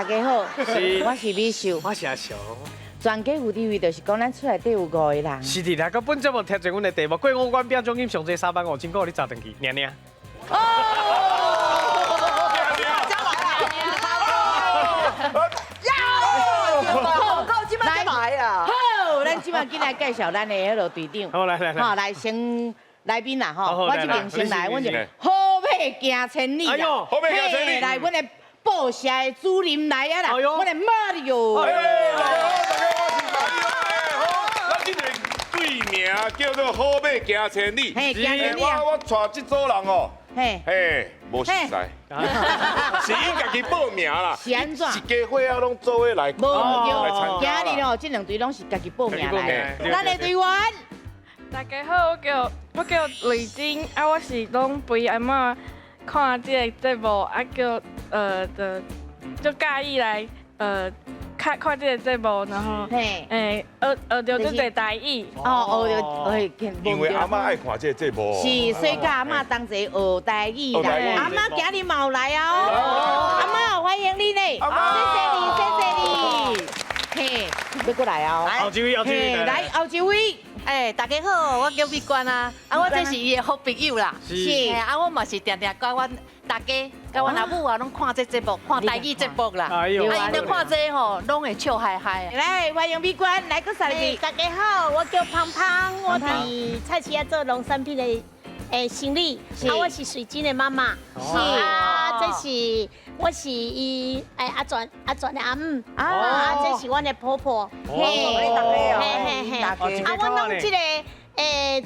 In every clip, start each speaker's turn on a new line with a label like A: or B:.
A: 大家好，我是美秀，
B: 我是阿翔。
A: 全家有地位，就是讲咱厝内底有5个人。
B: 是的，来个本节目贴住阮的题目，过5关变奖金上最35000块，你砸登去，娘娘。
A: 哦，
C: 到今摆来啊！
A: 好，咱即摆进来介绍咱的迄个队长。
B: 好，来，
A: 好，来先来宾啦吼，我这边先来，阮就
B: 来
A: 好马行千里啦。
B: 哎呦
D: 好马行千里
A: 来，阮的报社的主任来啊啦，
B: 哎呦
A: 阮的 Mario。
D: 大家好，咱今个队名叫做好马行千里。
A: 嘿，行千里啊。
D: 我带这组人哦，
A: 嘿，
D: 嘿，无实在，是因家己报名啦。
A: 是安怎？
D: 一家伙仔拢做伙来
A: 无
D: 来参
A: 对，
D: 加啦。
A: 今日哦，这2队拢是家己报名来的。
B: 对
A: 咱的队员，
E: 大家好，我叫雷晶，啊，我是拢陪阿嬷看这个节目，啊就介意来看这个节目，然后
A: 嘿，
E: 学到这个台语。
A: 哦，学着，
D: 因为阿妈爱看这个节目。
A: 是，所以甲阿嬷同齐学台语啦。
D: 学台语
A: 阿嬷今日嘛有来哦，阿嬷欢迎你呢，谢谢你。嘿，要过来哦。
B: 后一位，
A: 嘿，来后一位，
C: 大家好，我叫美娟啊，我这是伊的好朋友啦。
A: 是
C: 我嘛是定定甲阮大家、甲阮阿母啊，拢看这节目，看台语节目啦。
B: 哎呦，
C: 因咧看这吼，拢会笑嗨嗨。
A: 来欢迎美娟，来个啥哩？
F: 大家好，我叫胖胖，我伫菜市仔做农产品的生理，我是水晶的妈妈，我是伊阿全的阿姆，这是阮的婆婆，嘿，我弄这个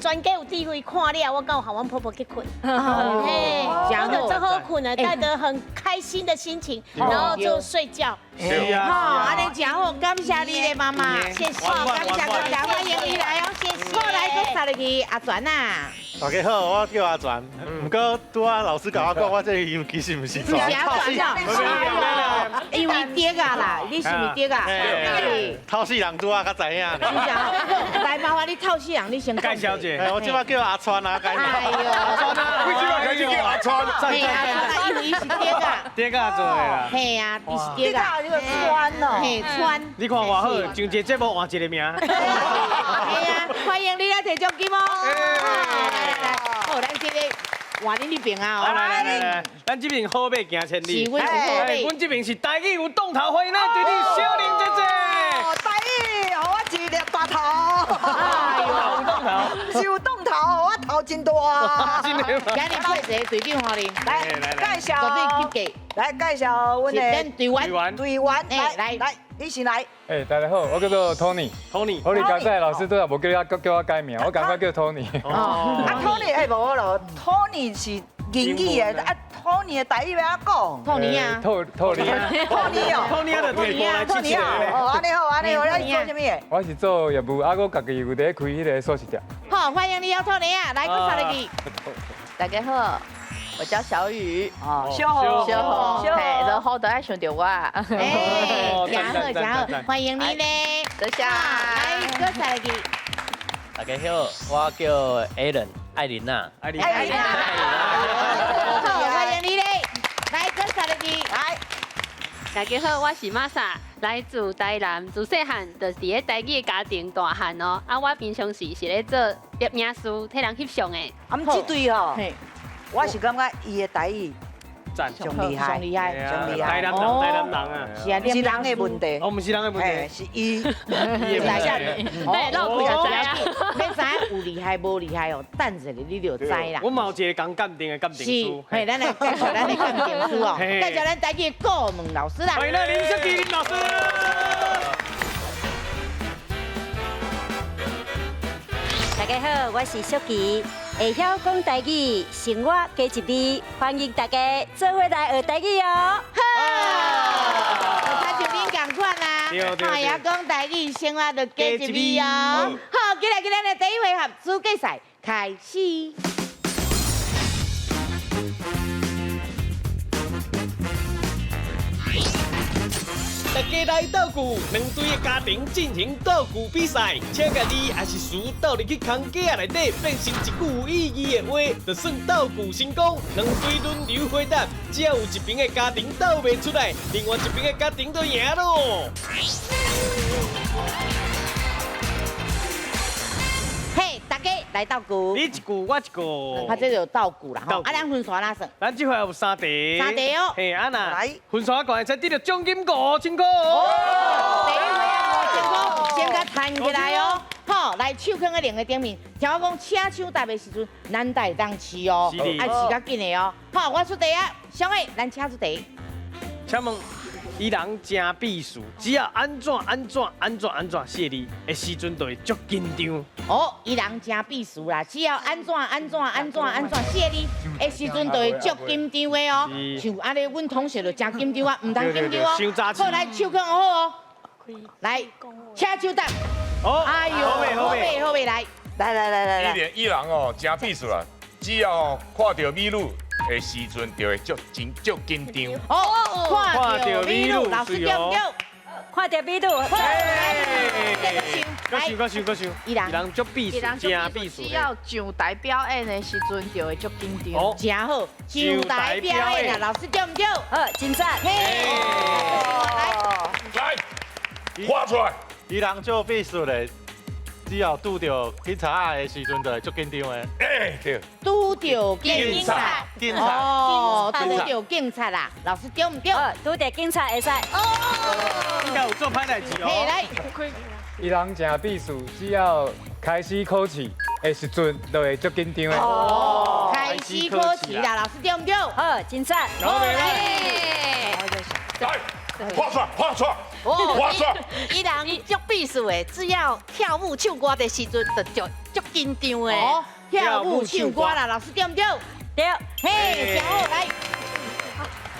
F: 全家有智慧看了，我刚好阮婆婆去困，我就真好困了，带着很开心的心情，然后就睡觉。
B: 是啊，
A: 安尼真好，感谢你的妈妈，
F: 谢谢，
A: 感谢，欢迎你来哦，谢谢。过来个啥哩去阿全啊？
G: 大家好，我叫阿全，不过拄仔老师甲我讲，我这个音其实不是
A: 不是阿全哦，因为爹啊啦，你是咪爹啊？
G: 透视人拄仔较知影。
A: 来，麻烦你透视人，你先
B: 介绍者。
G: 我即摆叫阿川啊，介
A: 哎呦，
D: 为什么开始叫阿川？
A: 嘿阿因为伊是爹啊，
B: 爹甲做的啦。
A: 嘿啊，伊是爹啊，
C: 这个川哦，
A: 嘿川，
B: 你看偌好，上一个节目换一个名。
A: 嘿啊，欢迎你来摕奖金哦。来，好，咱这个换你那边啊，
B: 来，咱这边好马行千里。
A: 是，阮是好
B: 哎，阮这边是台语有动头，欢迎咱队长小玲姐姐。
C: 台语，我一粒大头，
B: 哎呦，有动头。
C: 是有动头，我头真大。
B: 今天
A: 今日派一个队长互你，
B: 来
C: 介绍，
A: 绝对去
C: 来介绍阮
A: 是咱
C: 的
A: 队员，
C: 队员，
A: 来
C: 来，你先来。
H: 大家好，我叫做 Tony。
B: Tony，
H: 刚才老师都无叫我改名，我赶快叫 Tony。Tony
C: 无咯，Tony 是英语的，Tony 的台语要安讲。
A: 托尼啊，Tony。
C: Tony 哦。
B: Tony 的腿部来支持的。
C: 安尼好，你做什么的？
H: 我是做业务，我家己有在开迄个素食店。
A: 好，欢迎你哦，托尼啊，来个啥哩去？
I: 大家好，我叫小雨。
C: 小好，
I: 然后都爱想着我。
A: 真好，欢迎你呢。
I: 多谢。
A: 来个啥哩去？
J: 大家好，我叫 Alan 艾琳娜。
B: 艾琳，
A: 好，欢迎你呢。来个啥哩去？
C: 来。
K: 大家好，我是玛莎，来自台南，自细汉就是咧台语的家庭大汉哦。我平常时是咧做摄影师，替人翕相的。
C: 这对吼，我是感觉伊的台语
B: 赞，
C: 上厉害，
A: 上厉害，
B: 台南人啊。
A: 是啊，
C: 是人的问题。
B: 我们是人的问题，
C: 是伊
A: 来下，
K: 对，老苦就知啊。
A: 你知有厉害无厉害哦？等着你就知啦。
B: 我嘛有一个讲鉴定的鉴定师。
A: 嘿，咱来介绍咱的鉴定师哦，介绍咱台语顾问老师啦。
B: 欢迎咱林淑琪林老师。
F: 大家好，我是淑琪，会晓讲台语，生活加一字，欢迎大家做伙来学台语哦。
A: 好，他就恁共款啦，也讲台语，生活就加一字哦。好，今日咱的第一回合资格赛开始。
J: 大家来斗鼓，两队的家庭进行斗鼓比赛，请家己也是输斗入去空架内底，变成一句有意义的话，就算斗鼓成功。两队轮流回答，只要有一边的家庭斗袂出来，另外一边的家庭就赢咯。
A: 嘿，大家来斗鼓，
B: 你一句我一句。
A: 他这就有斗鼓啦吼。
B: 斗鼓
A: 啊，咱分数哪算？
B: 咱这回有3题。
A: 3题哦
B: 嘿，啊那
C: 来
B: 分数高的才得到奖金5000块。
A: 第一位啊，5000块，先甲弹起来哦。好，来手放喺另个顶面，听我讲车手搭的时阵，咱才会当试哦，
B: 是的
A: 爱试较紧的哦。好，我出题啊，小伟，咱车出题。
B: 请问，伊人真避暑，只要安怎谢你的时阵，就会足紧张。
A: 哦，伊人真避暑啦，只要安怎谢你的时阵，就会足紧张的哦。
B: 是
A: 像安尼，阮同学就真紧张啊，唔通紧张哦。
B: 对伤早起
A: 好，来手放好哦。来，车手答。
B: 哦，
A: 哎呦，好袂，来。
D: 伊人哦，真避暑啦，只要看到美女的时阵，就会足紧张。
A: 哦，看到美女，老师对不对？
C: 看到美女，
B: 搁想，伊人足避暑，真避暑
I: 只。要上台表演的时阵，就会足紧张。
B: 哦，
A: 真好，上台表演啊，老师对不对？
C: 好，真赞。
D: 来，画出来。
G: 伊人做秘书的，只要拄到警察的时阵，就会足紧张的。
D: 哎，对。
A: 拄到警察，
G: 警察，
A: 哦，拄到警察啦，老师对不对？
C: 好，拄到警察会使。
B: 应该有做歹代志
A: 嘿，
B: 哦。
A: 来，
H: 伊人真避暑，只要开始考试的时阵，就会足紧张的。
A: 哦，开始考试啦，老师对不对？
C: 好，真赞。
B: 好嘞，
D: 来，画出来，画出来。
I: 伊人足避暑的，只要跳舞唱歌的时阵，就足紧张的。
A: 哦，跳舞唱歌啦，老师对不对？
C: 对。
A: 嘿，真好，来。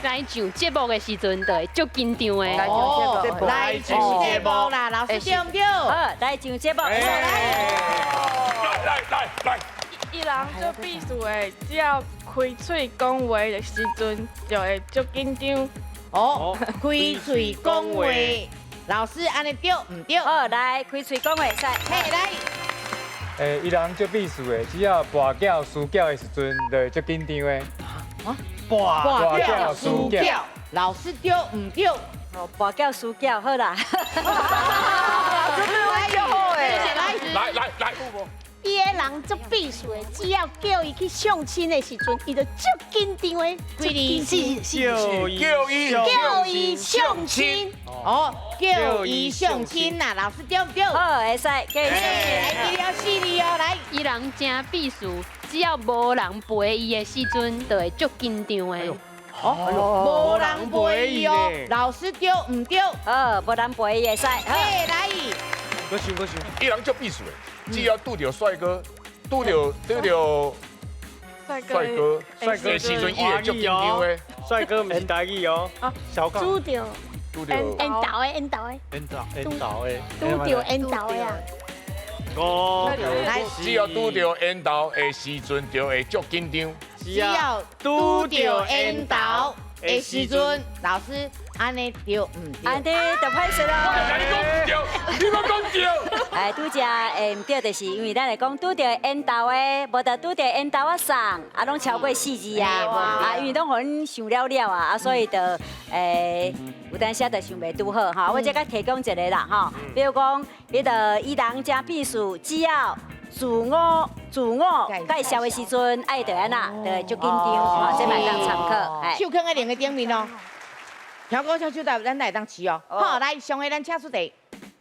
K: 来上节目的时阵，就会足紧张的。
A: 哦，来上节目啦，老师对不对？
C: 好，来上节目。
D: 来，
E: 伊人足避暑的，只要开嘴讲话的时阵，就会足紧张。
A: 哦，开嘴讲话，老师安尼对唔对？
C: 好，来开嘴讲话使。
A: 嘿，来。
H: 伊人足避暑的，只要跋筊输筊的时阵，就会足紧张的。
A: 挂掉输掉，老师对唔对？
C: 哦，跋筊输筊，好啦。
A: 老师对就好诶，
D: 来。
F: 伊个人足避暑的，只要叫伊去相亲的时阵，伊就足紧张的。
A: 规日
F: 叫伊相亲。
A: 哦，叫伊相亲啦，老师对不对？
C: 好，会使叫伊相亲。
A: 来，记了4字哦，来。
K: 伊人真避暑，只要无人陪伊的时阵，就会足紧张的。
A: 无人陪伊哦，老师对唔对？
C: 好，无人陪伊会使。
A: 嘿，来。
B: 搁想。
D: 伊人足避暑的，只要拄到帅哥，拄到帅哥的时阵，伊会足紧张的。
B: 帅哥唔是台语哦。
G: 小港，
F: 拄着
D: 拄到
F: 缘投的，
G: 引导的，
F: 拄着缘投的啊。
A: 来，
D: 只要拄到缘投的时阵，就会足紧张。
A: 只要拄到缘投的时阵，老师安尼对唔对？
C: 安尼就歹势咯。
D: 你讲对。
C: 哎，拄只唔对，就是因为咱来讲拄着缘投的，无得拄着缘投啊送，啊拢超过4字啊，啊因为拢互恁想了啊，所以就有当时就想袂拄好哈。我再甲提供一个啦哈，比如讲，伊人真避暑，只要自我介绍的时阵，爱就安那，就会足紧张，哈，这嘛当参考。
A: 手放喺另个顶面哦。跳高跳手台，咱来当试哦。好，来上回咱车出题。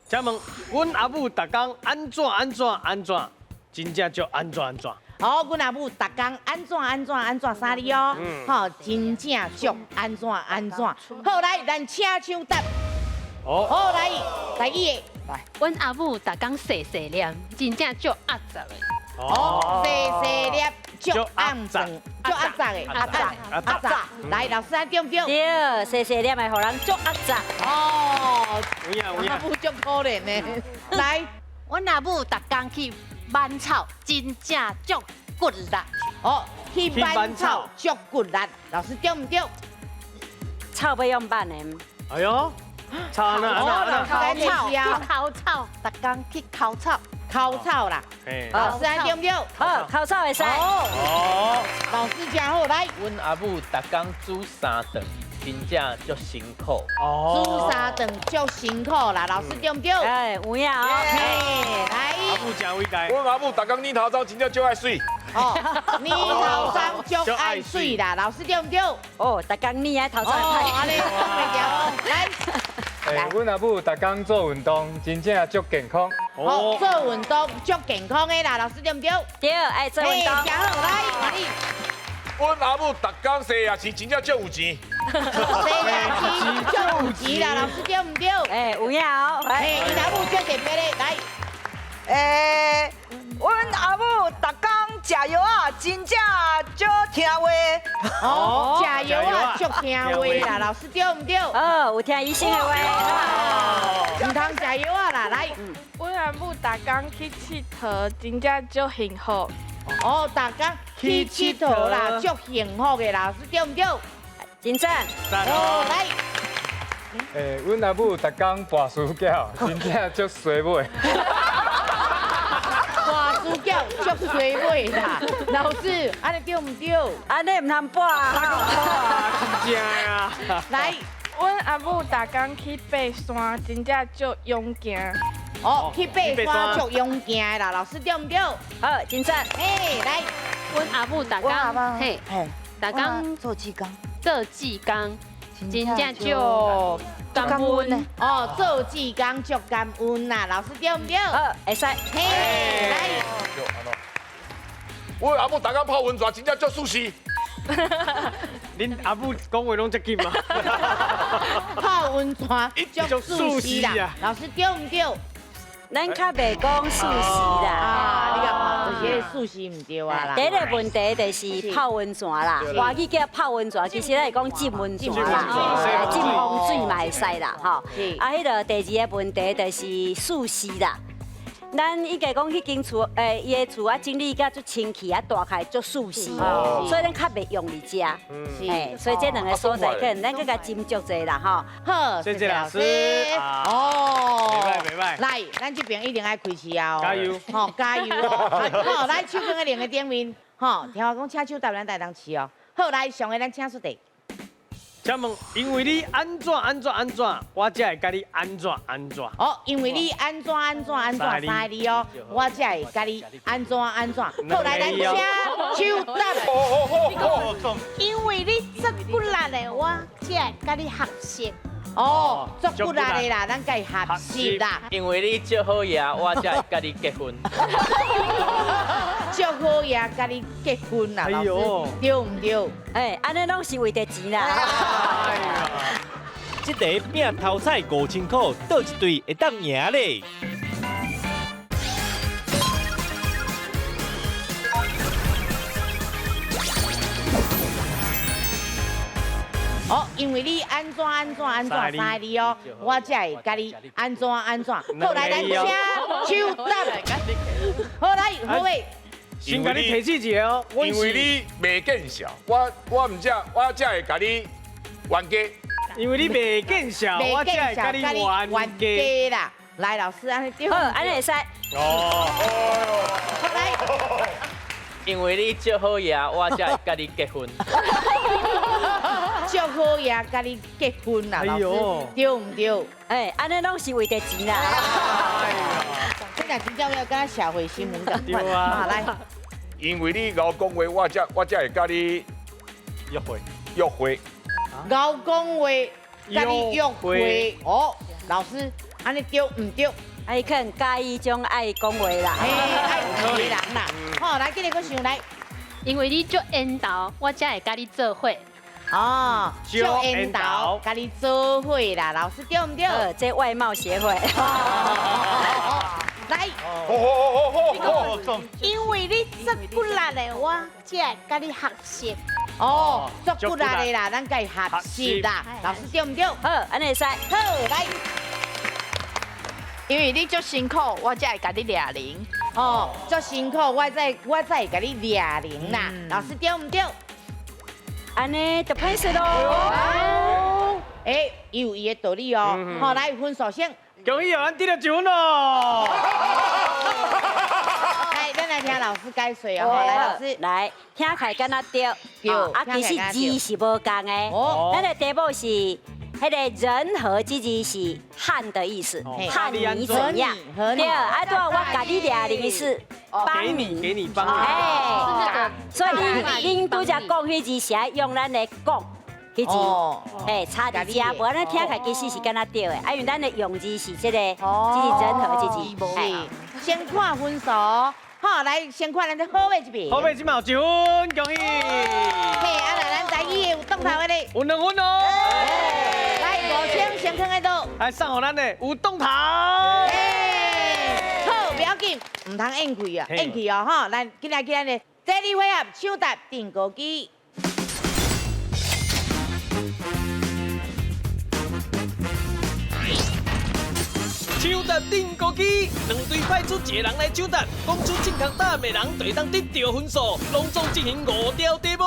B: 请问，阮阿母逐工安怎，真正就安怎。
A: 好，阮阿母逐工安怎3字哦。好，真正足安怎。好，来，咱车手答。好，来第一个，来。
K: 阮阿母逐工细细念，真正足压杂的。
A: 细粒足肮脏的，来，老师对不对？
C: 对，细细粒的，互人足压杂。
A: 哦，
B: 有影。
A: 阿母足可怜呢。来，
I: 阮阿母逐工去挽草，真正足骨力。
A: 哦，去挽草足骨力，老师对不对？
C: 草要用挽的。
B: 哎呦，草呢？
A: 老师来练习啊，
I: 烤草，逐工去烤草，
A: 烤草啦。老师安对不对？
C: 好，烤草会使。
B: 哦，
A: 老师真好，来。
L: 阮阿母逐工煮3顿，真正足辛苦。
A: 煮3顿足辛苦啦，老师对不对？
C: 哎，有影哦。
A: 来。
B: 阿母真伟大。
D: 阮阿母逐工日头早真正足爱水。
A: 你头上足爱水啦，老师对不对？
C: 哦，逐工你爱头上
A: 哦，安尼讲袂掉。来，
H: 阮阿母逐工做运动，真正足健康。
A: 哦，做运动足健康的啦，老师对不对？
C: 对，爱做运动。
A: 真好，来，换你。
D: 阮阿母逐工洗牙齿，真正足有钱。
A: 洗牙齿足有钱啦，老师对不对？
C: 哎，有影哦。
A: 哎，伊阿母足特别的，来。
M: 阮阿母逐工食药啊，真正足听话。
A: 哦，食药啊，足听话啦，老师对不对？
C: 哦，有听医生的话。
A: 唔通食药啊啦，来。
E: 阮阿母逐工去佚佗，真正足幸福。
A: 哦，逐工去佚佗啦，足幸福的老师对不对？
C: 真赞。
A: 哦，来。
H: 阮阿母逐工跋书饺，真正足衰尾。
A: 跋书饺足衰尾啦，老师，安尼对唔对？
C: 安尼唔通跋啊！
B: 真啊！
E: 来，阮阿母逐工去爬山，真正足勇敢。
A: 哦，去爬山足勇敢的啦，老师对唔对？
C: 好，真赞。
A: 哎，来，
K: 阮阿母逐工嘿，逐工
I: 做技工，
K: 做技工，真正足感恩。
A: 哦，做技工足感恩啦，老师对唔对？
C: 好，会使。
A: 嘿，来。
D: 阮阿母逐工泡温泉，真正足舒适。
B: 恁阿母讲话拢足紧嘛？
A: 泡温泉足舒适啦，老师对唔对？
C: 咱较袂讲素食啦。
A: 啊，你讲就是素食唔对啊啦。
C: 第一个问题就是泡温泉啦，外语叫泡温泉，其实咱是讲浸温泉啦，浸风水嘛会使啦，吼。啊，迄个第二个问题就是素食啦。咱应该讲迄间厝，伊的厝啊整理甲足清气啊，大开足舒适，所以咱较袂用嚟食。所以这两个所在可能咱更加斟酌者啦，吼。
A: 好，
B: 谢谢老师。
A: 哦，
B: 袂歹。
A: 来，咱这边一定爱开始啊！
B: 加油！
A: 好，加油哦！好，来手跟个两个点面，吼，听我讲，请手答咱带当吃哦。好，来，上个咱请出题。
B: 请问，因为你安怎，我才会甲你安怎。
A: 哦，因为你安怎三字哦，我才会甲你安怎。好，来，咱请手答。
F: 因为你足骨力的，我才会甲你学习。
A: 哦，足骨力的啦，咱甲伊学习啦。
L: 因为你足好嘢，我才会甲你结婚。
A: 足好呀，甲你结婚啦，老师，对唔对？
C: 哎，安尼拢是为着钱啦。
J: 哎呀，这个拼头彩5000块，倒一队会当赢咧。
A: 哦，因为你安怎三字哦，我才会甲你安怎。好，来，咱请手答。好，来，好位。
B: 先甲你提示一个哦，
D: 因为你袂见笑，我才会甲你冤家。
B: 因为你袂见笑，我才会甲你冤家
A: 啦。来，老师，安尼对。
C: 好，安尼会使。
B: 哦。
A: 好，来。
L: 因为你足好嘢，我才会甲你结婚。
A: 足好呀，甲你结婚啦，老师，对唔对？
C: 哎，安尼拢是为着钱啦。
A: 这若真正要甲社会新闻咁
B: 对啊，
A: 来。
D: 因为你敖讲话，我才会甲你
G: 约会。
A: 敖讲话，甲你约会。哦，老师，安尼对唔对？
C: 哎，可能介意种爱讲话啦，
A: 爱有钱的人啦。好，来，今日我想来，
K: 因为你足缘投，我才会甲你做伙。
A: 哦，足缘投，甲你做伙啦，老师对唔对？
C: 这外貌协会。
A: 来，
F: 因为你足骨力的，我才会甲你学习。
A: 哦，足骨力的啦，咱甲伊学习啦，老师对唔对？
C: 好，安尼会使。好，
A: 来。
I: 因为你足辛苦，我才会甲你抓零。
A: 哦，足辛苦，我才会甲你抓零啦，老师对唔对？
C: 安尼就歹势咯。
A: 哎，有伊的道理哦。好，来分数先。
B: 恭喜咱得了1分咯！
A: 来，咱来听老师解说哦。来，老师
C: 来听起来敢若对，啊，其实字是无共的。
A: 哦，
C: 咱的题目是，迄个人和这字是汉的意思，汉你怎样？对，啊，对，我甲你俩的意思，帮你，
B: 给你帮你。
C: 哎，所以恁拄则讲迄字是爱用咱的讲。迄字，哎，差伫遮，无咱听起来其实是敢若对的，啊，因为咱的用字是这个，这是人和这字，
A: 哎，先看分数，好，来先看咱的好的这边。
B: 好，今嘛有1分，恭喜。
A: 嘿，啊，来，咱台语的有动头的咧，
B: 有2分哦。
A: 来，5000先放在倒，
B: 来送互咱的有动头。
A: 哎，好，不要紧，唔通硬气啊，硬气哦，哈，来，进来咱的第2回合手答定歌机。
J: 手答定歌机，2队派出1个人来手答，讲出正确答案的人就会当得到分数。隆重进行5条题目。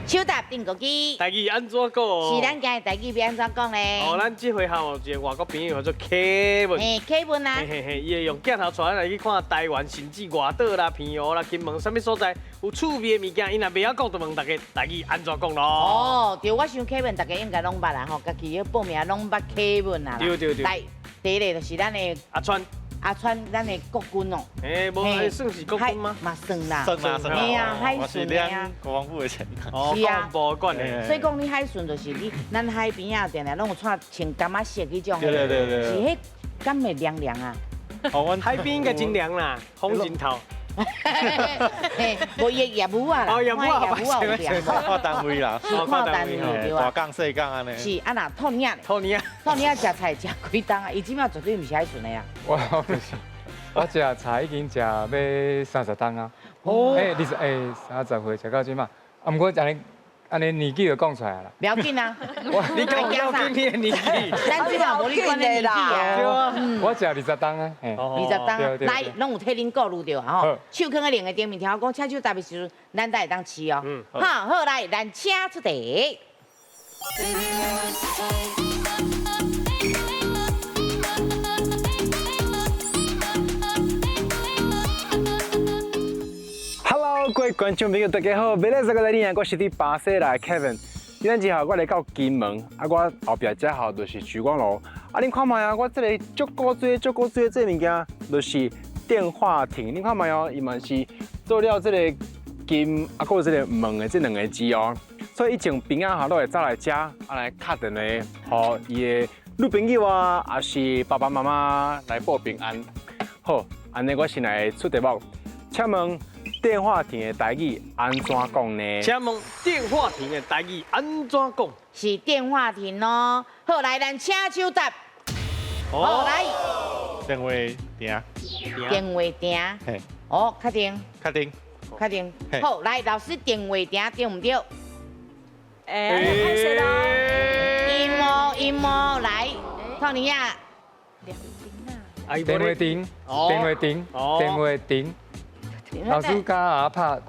A: 手答定歌机。
B: 台语安怎讲？
A: 是咱今日台语要安怎讲咧？
B: 哦，咱这回有一个外国朋友叫做 Kevin。
A: 嘿 ，Kevin 啊。
B: 嘿嘿，伊会用镜头带咱来去看台湾，甚至外岛啦、澎湖啦、金门，什么所在有趣味的物件，伊若袂晓讲，就问大家台语安怎讲咯。
A: 哦，对，我想 Kevin 大家应该拢捌啦吼，家己要报名拢捌 Kevin 啦。
B: 对对对。
A: 来，第一个就是咱的
B: 阿川。
A: 阿川，咱的国军哦。
B: 哎，无还算是国军吗？
A: 嘛算啦。
G: 算啦。
A: 嘿啊，海巡的啊。
G: 国防部的钱。
B: 哦，国防部管的。
A: 所以讲你海巡就是你，咱海边啊，定定拢有穿穿干嘛色迄种。
G: 对。
A: 是迄敢会凉凉啊？
B: 哦，海边应该真凉啦，风真透。
A: 嘿，无业务啊啦。
B: 哦，业务啊，
A: 有凉。
G: 看单位啦。
A: 看单位对
G: 大港细港安尼。
A: 是啊那兔年
B: 兔年
A: 食菜食几档啊？伊即马绝对毋是海巡的啊。
H: 我食菜已经食要30档啊。哦。30岁食到即马，啊，毋过安尼年纪就讲出来啦。
A: 不要紧啊。
B: 你讲不要紧你的年纪。
A: 咱即马无你管的年纪啊。
B: 对啊。
H: 我食20档啊。
A: 20档啊，来，拢有替恁顾虑着啊吼。手放在另个顶面，听我讲，请手答的时阵，咱才会当试哦。好，来，咱请出题。
N: Hello， 各位观众朋友，大家好！未来这个来呢，我是伫巴西来 Kevin。今日之后我来到金门，啊，我后壁这号就是徐光路。啊，恁看卖啊，我这个足古锥这物件，就是电话亭。恁看卖哦，伊嘛是做了这个金啊，还有这个门的这2个字哦。所以以前平安吼都会走来遮，啊来敲电话，予伊的女朋友啊，还是爸爸妈妈来报平安。好，安尼我先来出题目，请问。电话亭的台语安怎讲呢？
B: 请问电话亭的台语安怎讲？
A: 是电话亭哦。好，来，咱请手答。好，来。
G: 电话亭。
A: 电话亭。
G: 嘿。
A: 哦，确定。
G: 确定。
A: 确定。好，来，老师电话亭对唔对？
C: 拍摄咯。
A: 音幕来，托尼亚。
H: 电话亭。电话亭。电话亭。老师刚啊拍，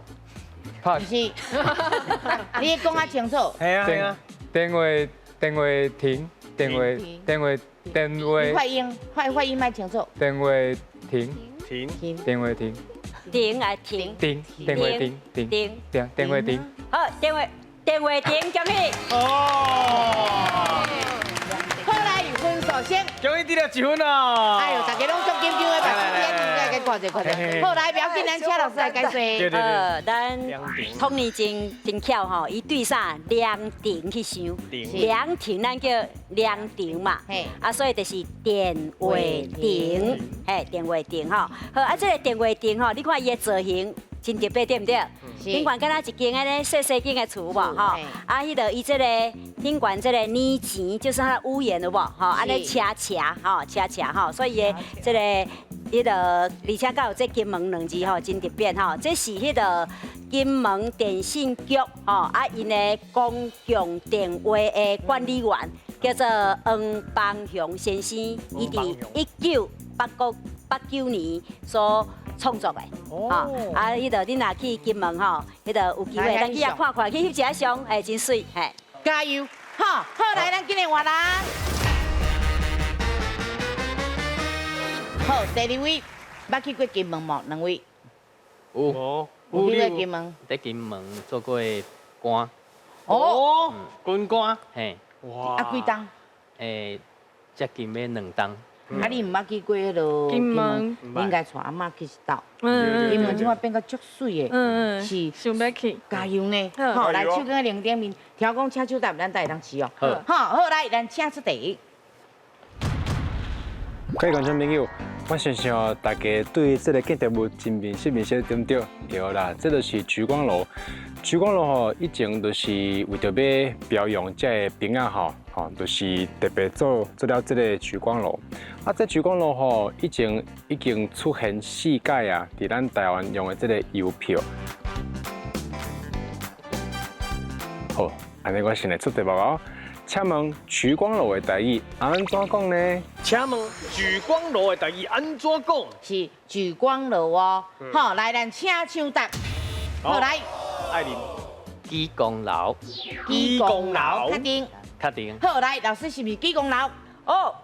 A: 是，你讲较清楚。
B: 系啊。
H: 电话亭，电话。
A: 快音卖清楚。
H: 电话亭。电话亭。
C: 停啊停。
H: 电话亭。电话亭。
C: 好，电话亭，恭喜。
A: 哦。好来，分数先。
B: 恭喜得了1分哦。
A: 哎呦，大家拢足紧张的，来看者。好来，不要紧，咱请老师来解说。
C: 咱通年真巧吼，伊对啥凉亭去想，凉亭咱叫凉亭嘛，啊，所以就是电话亭，电话亭吼。好啊，这个电话亭吼，你看伊的造型。真特别对唔对？顶管敢若一间安尼细间的厝无吼，啊，迄个伊这个顶管这个泥墙就是它的屋檐有无吼，安尼斜吼，所以诶，这个迄个而且佮有这金门2字吼，真特别吼，这是迄个金门电信局吼，啊，因的公共电话的管理员叫做黄邦雄先生，伊伫1989年所创作的。哦。啊，迄个恁若去金门吼，迄个有机会咱去遐看看，去翕一下相，哎，真水，嘿。
A: 加油！好，好来，咱今日换人。好，第2位，捌去过金门无？2位。
L: 有。
A: 有去过金门？
L: 在金门做过官。
B: 哦。军官。
L: 嘿。
B: 哇。
A: 啊，几档？
L: 接近要2档。
A: 啊，你唔捌去过迄落
E: 金门？
A: 你应该带阿嬷去一道。
E: 嗯。
A: 金门即摆变到足水的。是。
E: 想要去。
A: 加油呢！好，来手跟零点面，调讲请手答，咱带当起哦。好，好来，咱请出题。
N: 各位观众朋友，我相信哦，大家对这个建筑物真面识对唔对？对啦，这就是莒光楼。莒光楼吼，以前就是为着要表扬这个平安吼，就是特别做了这个莒光楼。啊，这莒光楼吼，以前已经出现4届啊，伫咱台湾用的这个邮票。好，安尼我先来出题目哦。请问莒光楼的台语安怎讲呢？
B: 请问莒光楼的台语安怎讲？
A: 是莒光楼哦。好，来咱请抢答。好来，
B: 艾琳，
L: 基功劳。
A: 基功劳，确定。
L: 确定。
A: 好来，老师是不是基功劳？
C: 哦，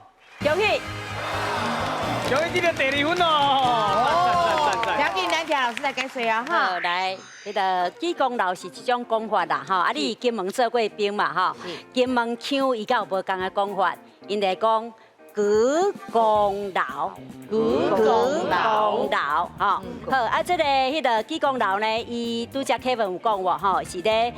C: 恭喜。
B: 恭喜你的第2分哦！赞。
A: 了解，咱请老师来解说啊。
C: 好，来，迄个基功劳是一种讲法啦，吼，啊，你金门做过兵嘛，吼，金门腔伊甲有无同的讲法，因来讲举功劳，吼，好，啊，这个迄个基功劳呢，伊拄则Kevin有讲话，吼，是咧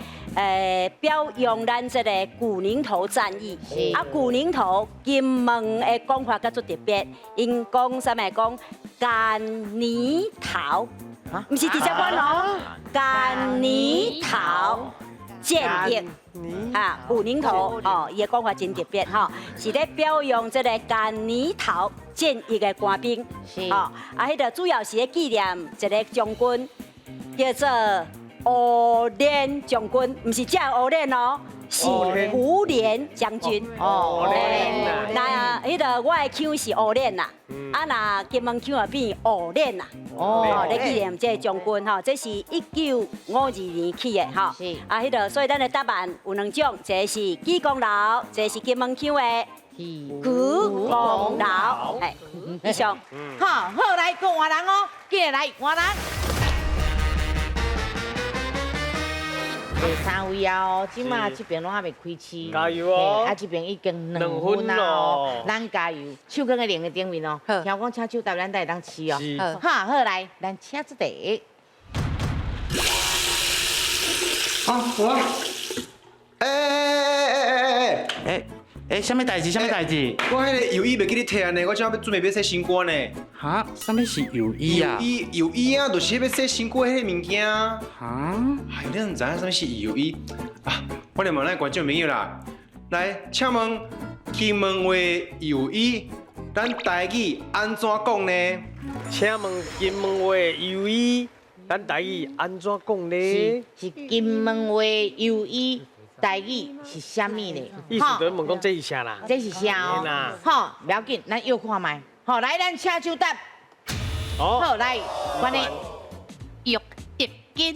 C: 表扬咱这个古宁头战役，啊，古宁头金门的讲法较做特别，因讲啥物讲干泥头。唔是直接讲咯，干泥头建业啊，古宁头哦，伊的讲法真特别吼，是咧表扬这个干泥头建业的官兵，哦，啊，迄个主要是咧纪念一个将军，叫做胡琏将军，唔是叫胡琏哦。是胡琏将军哦，那迄个我的腔是胡琏啦，啊那金门腔啊变胡琏啦，哦，咧纪念这个将军吼，这是1952年起的吼，啊迄个所以咱的答案有2种，一个是基功劳，一个是金门腔的举功劳，哎，以上，
A: 好，好来讲换人哦，今日来换人。第3位哦，即马这边拢还未开市，
B: 加油哦！
A: 啊，这边已经2分啦哦，咱加油，手跟个零的顶面哦，听讲请手答，咱带当试哦。好，好来，咱请出题。
O: 好，我。什么代志？什么代志？
P: 我迄个油衣袂记你摕安尼，我正要准备要洗新歌呢。
O: 哈？什么是油衣啊？
P: 油衣啊，就是要洗新歌迄个物件。哈？哎，你唔知影什么是油衣啊？我来问咱观众朋友啦，来，请问金门话油衣，咱台语安怎讲呢？
B: 请问金门话油衣，咱台语安怎讲呢？
A: 是金门话油衣。台语是啥物呢？
B: 意思就是问讲这是啥啦？
A: 这是啥哦？好，不要紧，咱又看卖。好，来，咱请手答。好，来，关你。
I: 浴巾。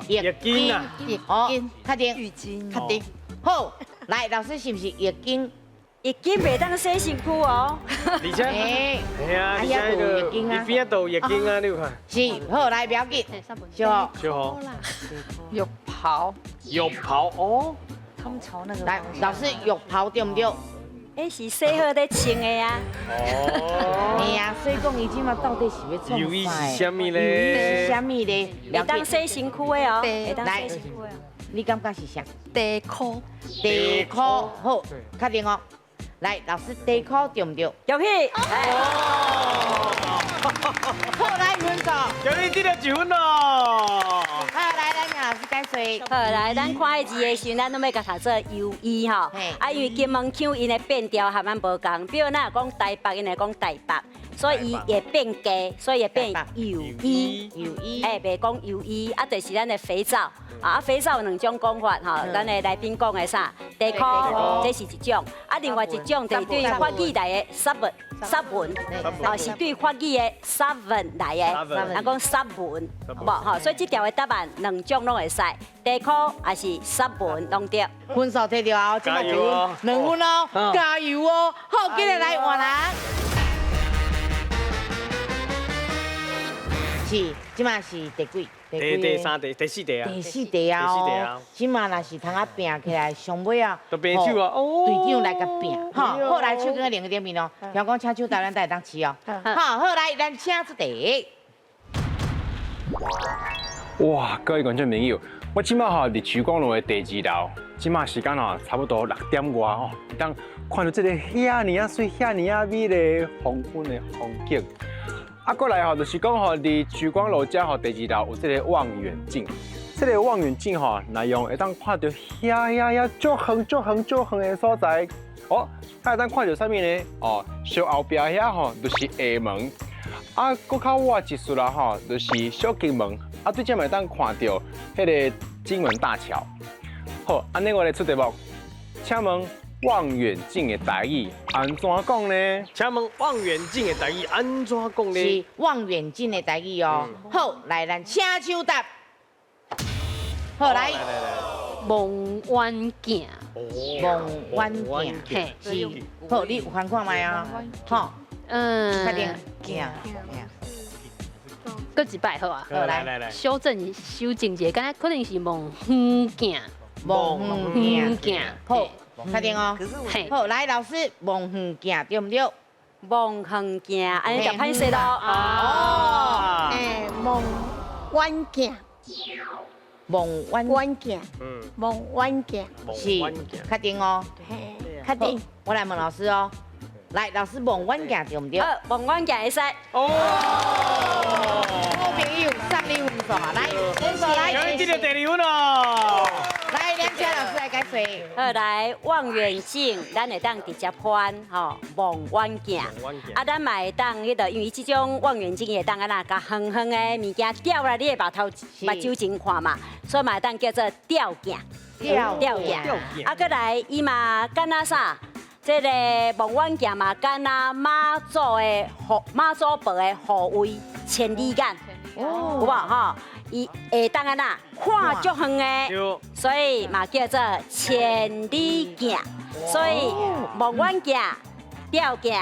B: 浴巾啊？
A: 哦，确定。
I: 浴巾。
A: 确定。好，来，老师是不是浴巾？
C: 浴巾袂当洗身躯哦。
B: 而且，哎呀，而且个伊边都有浴巾啊，你有看？
A: 是，好，来，不要紧。小好。
B: 小好。
I: 浴袍。
B: 浴袍哦。
I: 他们朝那个。
A: 来，老师浴袍对唔对？
C: 哎，是洗好在穿的啊。
B: 哦。
A: 哎呀，所以讲伊即马到底是要创啥？
B: 油衣是啥物咧？
A: 是啥物咧？
C: 会当洗身躯的哦。会当洗身躯的。
A: 你感觉是啥？
I: 地裤。
A: 地裤，好，确定哦。来，老师地裤对唔对？
C: 恭喜！
A: 好，来分数。
B: 恭喜得了1分咯。
A: 好，来，咱请老师解说。
C: 好，来，咱看的字的时候，咱拢要甲读做油衣吼。啊，因为金门腔因的变调和咱无共，比如咱讲台北，因来讲台北；所以伊会变低，所以会变油衣。
A: 油衣，
C: 袂讲油衣，啊，就是咱的肥皂。啊，肥皂有2种讲法吼，咱的来宾讲的啥？地壳，这是一种；啊，另外一种就是对法语来的沙文，哦，是对法语的沙文来的，人讲沙文，好无吼？所以这条的答案2种拢会使，地壳还是沙文拢对。
A: 分数摕到后，即马就2分哦，加油哦！好，今日来换人。是，即马是第几？
B: 第3题、第4题啊。
A: 第4题啊！
B: 第4题啊！
A: 即马若是通啊拼起来，上尾啊，
B: 都拼手啊！哦，
A: 队长来甲拼，吼，好来手跟另一点面哦，听讲请手台咱带当吃哦。好，来咱请出题。
N: 哇，各位观众朋友，我即马吼伫曙光路的第2楼，即马时间吼差不多6点外吼，当看到这个遐尼啊水、遐尼啊美的黄昏的风景。啊，过来吼，就是讲吼，伫曙光路遮吼第2楼有这个望远镜。这个望远镜吼，内容会当看到遐足远的所在。哦，还会当看到啥物呢？哦，小后壁遐吼，就是厦门。啊，搁较外一丝啦吼，就是小金门。啊，对这嘛会当看到迄个金门大桥。好，安尼我来出题目，请问望远镜的台语安怎讲呢？
B: 请问望远镜的台语安怎讲呢？
A: 是望远镜的台语哦。好，来咱请手答。好来，
K: 望远镜。
A: 望远镜，是。好，你有看看麦啊？好，快点，镜。
K: 搁一摆好啊。
A: 好来，
K: 修正一下，敢若可能是望远镜。
A: 望远镜，好。确定哦，好，来老师，望远镜对唔对？
C: 望远镜，安尼就歹势咯。
F: 哦，望远镜，
A: 望
F: 远镜，望远镜，
A: 是，确定哦。确定。我来问老师哦，来，老师望远镜对唔对？
C: 望远镜会使。
A: 哦，好朋友，3你分数啊，来，分数来。
B: 有这个第2分哦。
A: 来，梁家老师来解说。
C: 好，来望远镜，咱会当直接翻吼望远镜。啊，咱嘛会当迄个，因为这种望远镜会当啊那甲远远的物件吊来你的目睭前看嘛，所以嘛会当叫做吊镜。吊镜。啊，搁来伊嘛敢若啥？这个望远镜嘛敢若妈祖婆的护卫千里眼，有无吼？伊会当啊那看足远的，所以嘛叫做千里镜。所以望远镜、吊镜、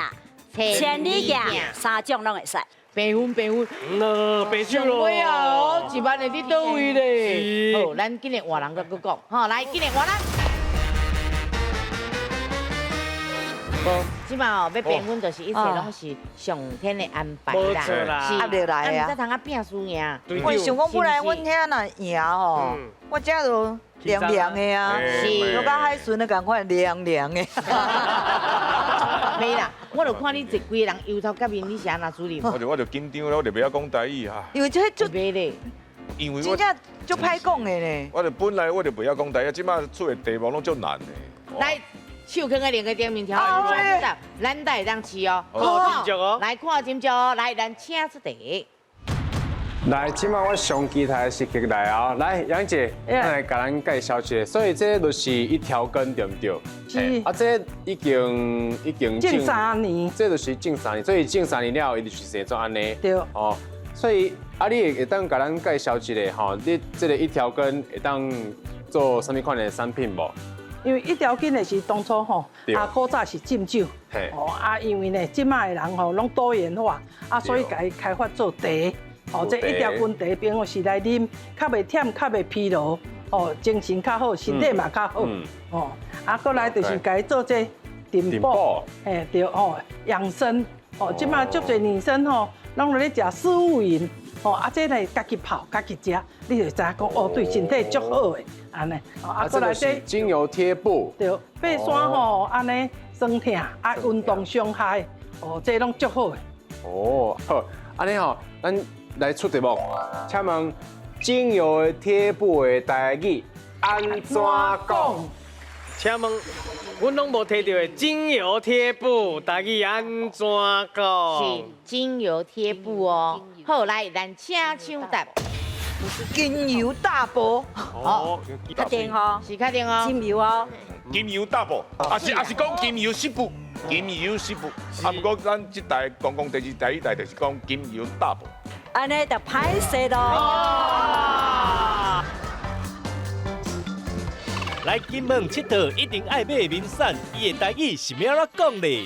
C: 千里镜3种拢会使。
A: 白分，
B: 白手咯。
A: 上尾啊哦，1万的伫倒位咧？好，咱今日换人搁讲，好，来今日换人。无，即马哦要评分，就是一切拢是上天的安排啦，
M: 是压力来啊。
A: 啊，毋才通啊拼输赢。
M: 我想讲本来阮遐若赢吼，我遮就凉凉的啊，都甲海巡的共款凉凉的。
A: 没啦，我就看你一规个人油头革面，你是安那处理？
D: 我就紧张了，我就袂晓讲台语哈。
M: 因为这就
A: 袂咧，
D: 因为我
M: 真正足歹讲的呢。
D: 我就本来我就袂晓讲台语，即马出的题目拢足难的。
A: 来。手放在另个顶面条，咱带当吃哦。
B: 好，斟酌哦。
A: 来看斟酌哦，来咱请出题。
N: 来，即马我上机台是进来啊！来，杨姐，来甲咱介绍一下。所以这就是一条根，对不对？
Q: 是。
N: 啊，这已经
Q: 近3年。
N: 这就是近3年，所以近3年了，伊就是成做安尼。
Q: 对。
N: 哦，所以啊，你会当甲咱介绍一下吼，你这个一条根会当做什么款的产品无？
Q: 因为一条根的是当初吼，古早是浸酒，因为呢，即卖的人吼拢多元化，所以家开发做茶，这一条根茶平常时来啉，较袂忝，较袂疲劳，精神较好，身体嘛较好，过来就是家做这dinner补，对养生，即卖足侪女生吼，拢咧食四物饮。这来家己泡，家己食，你就知讲对身体足好的，安尼。
N: 过来这精油贴布，
Q: 对，爬山吼，安尼酸痛，运动伤害，这拢足好的。
N: 好，安尼吼，咱来出题目，请问精油的贴布的台语安怎讲？
B: 请问，阮拢无摕到的精油贴布，大家安怎讲？
A: 是精油贴布哦。好，来，咱请抢答。
M: 精油大波。
B: 哦，
C: 确定吼？
A: 是确定哦。
C: 精油哦。
D: 金油大布，是讲金油湿布，金油湿布。啊，不过咱这台公共电视台一台就是讲金油大布。
C: 安尼就歹势咯。
J: 来金门佚佗一定爱买名产，伊的台语是咩怎讲咧？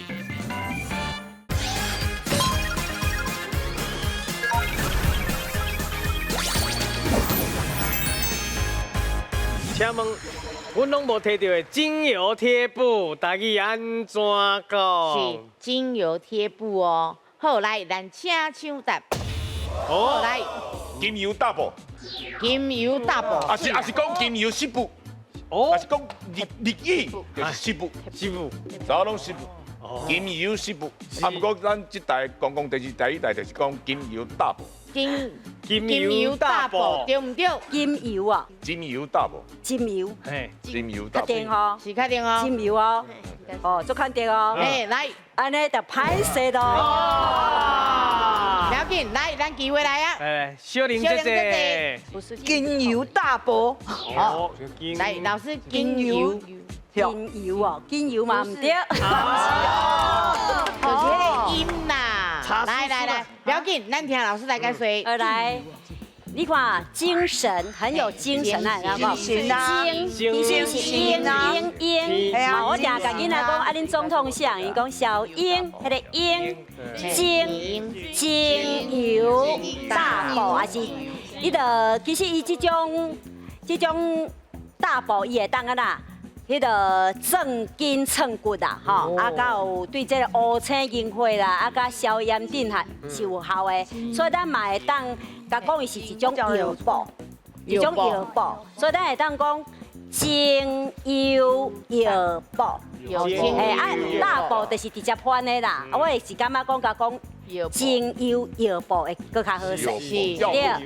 B: 请问，阮拢无摕到的精油贴布，大家安怎讲？
A: 是精油贴布哦。好，来，咱请抢答。好，来，
D: 金油大布。
A: 精油大布。
D: 是讲金油湿布。哦，是讲日语就是湿布，
B: 湿布，
D: 啥拢湿布。金油湿布。啊，不过咱这台公共电视台一台就是讲金油大布。
B: 金油大布
A: 对唔对？
C: 金油啊。
D: 金油大布。
C: 金油。
B: 嘿，
D: 金油大布。
C: 确定吼？
A: 是确定哦。
C: 金油哦。哦，做肯定哦。
A: 哎，来，
C: 安尼就歹势咯。
A: 不要紧，来，咱机会来啊。
B: 哎，小玲姐姐，
M: 不是精油大波。
B: 哦，
A: 来，老师精油。
C: 金油哦，金油嘛唔对。
A: 哦，这个音啦。来，不要紧，咱听老师来解说。
C: 来，你看精神很有精神啊，然后
M: 精啊，
C: 精是英啊，英。我定甲囡仔讲，啊，恁总统像，伊讲小英，迄个英，精油大布，也是，伊就其实伊这种大布伊会当啊啦。迄个壮筋寸骨啦，吼，啊，甲有对这个乌青银花啦，啊，甲消炎镇还是有效的，所以咱嘛会当甲讲伊是一种药布，一种药布，所以咱会当讲精油药布，大布就是直接翻的啦，我会是感觉讲精油药布会更较好势，对，啊，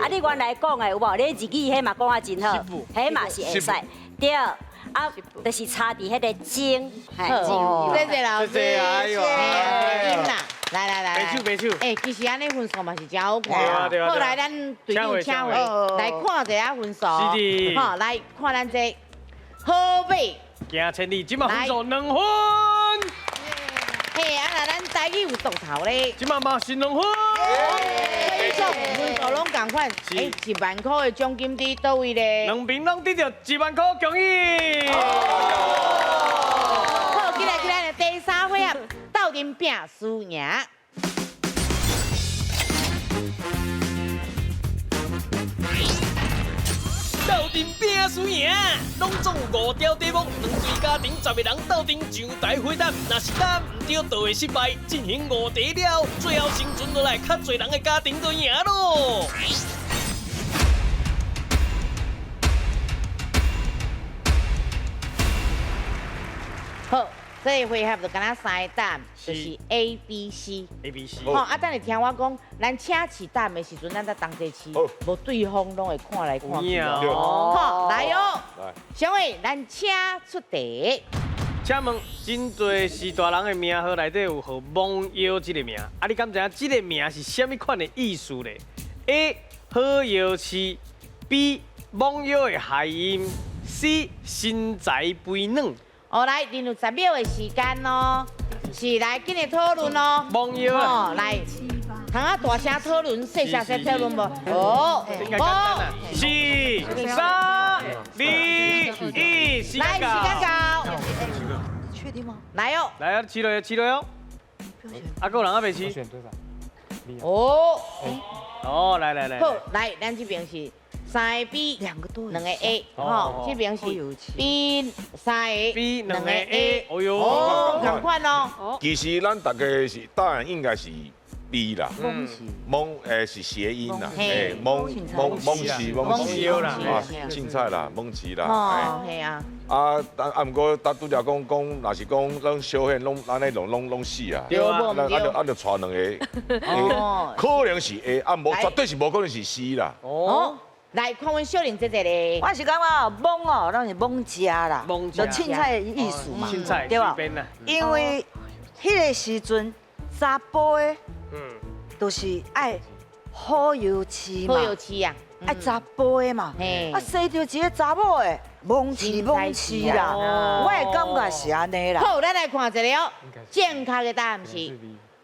C: 你原来讲的有无？你日语迄嘛讲啊真好，迄嘛是会使，对。啊，就是差伫迄个精，
A: 谢谢老师，
B: 哎呦，
A: 来，
B: 白手，
A: 哎，其实安尼分数嘛是真好看，
B: 对啊。
A: 后来咱对对请回来看一下分数，
B: 是的，
A: 好，来看咱这好马
B: 行千里，今嘛分数2分。
A: 嘿，啊那咱台语有独头咧，
B: 今嘛嘛是2分。
A: 所以说分数拢同款，1万块的奖金伫倒位咧？
B: 两边拢得到1万块奖励。
A: 好，今日的第3回合斗阵拼输赢。
J: 斗阵拼输赢，拢总有5条题目，两队家庭10个人斗阵上台回答，若是答唔对，就会失败。进行5题了，最后生存落来较侪人的家庭就赢咯。
A: 好，这一回合就敢若3个答案，就是 A、B、C。好，啊，等下听我讲，咱请试答案的时阵，咱在同齐试，无对方拢会看来看去哦。好，来哦，小伟，咱请出题。
B: 请问，真侪是大人的名号内底有号罔腰这个名，啊，你敢知影这个名是啥物款的意思咧 ？A. 好腰翅 B. 罔腰的谐音 C. 身材肥软。
A: 好，来，恁有10秒的时间哦，是来今日讨论哦。
B: 罔腰啊！
A: 来，通啊大声讨论，细声讨论无？哦
B: ，4、3、2、1，时间到。
M: 确定吗？
A: 来哦，
B: 来啊，起来哦！啊，个人还未起。哦，来。
A: 好，来，咱这边是3个 B， 2个 A， 吼，这边是 B 3个
B: B 2个 A， 哦哟，
A: 同款哦。
D: 其实咱大家是答案应该是 B 啦，蒙是谐音啦，蒙奇啦，凊彩啦，蒙奇啦，
A: 哦，系啊。
D: 啊，毋过拄则讲，若是讲咱小汉拢安尼拢死啊，
A: 对啊，
D: 就带2个，可能是 A， 啊无绝对是无可能是 C 啦。
A: 哦，来看阮小玲姐姐咧。
M: 我是感觉蒙哦，咱是蒙食啦，
B: 蒙
M: 就凊彩的意思嘛，
B: 凊彩
M: 对吧？因为迄个时阵查甫的，就是爱好油漆嘛，
A: 好油漆啊，
M: 爱查甫的嘛，啊生着一个查某的，蒙痴啦，我的感觉是安尼啦。
A: 好，咱来看一个哦，正确的答案是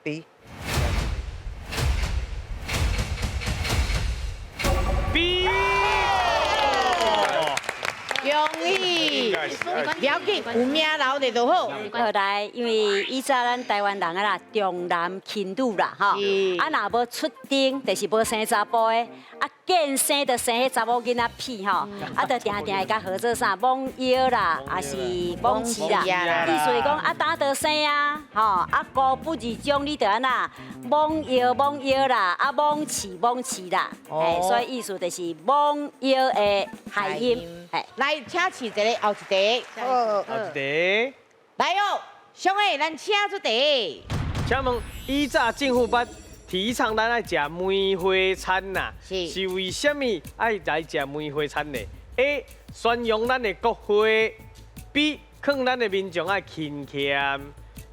M: B。
B: B。
A: 恭喜，不要紧，有名留着就好。
C: 好来，因为以前咱台湾人啊啦，重男轻女啦，吼，啊若无出丁，就是无生查甫的，啊见生就生迄查某囡仔屁吼，啊就定定会甲合作啥蒙腰啦，还是蒙饲啦，意思是讲啊打得生啊，吼啊高不二种，你就安那蒙腰啦，啊蒙饲啦，哎，所以意思就是蒙腰的谐音，哎，
A: 来，请试一个后一题。
B: 后一题。
A: 来哦，上个咱请出题。
B: 请问，以早政府捌提倡咱爱食梅花餐呐，是为什么爱来食梅花餐呢 ？A. 宣扬咱的国花 ；B. 劝咱的民众爱勤俭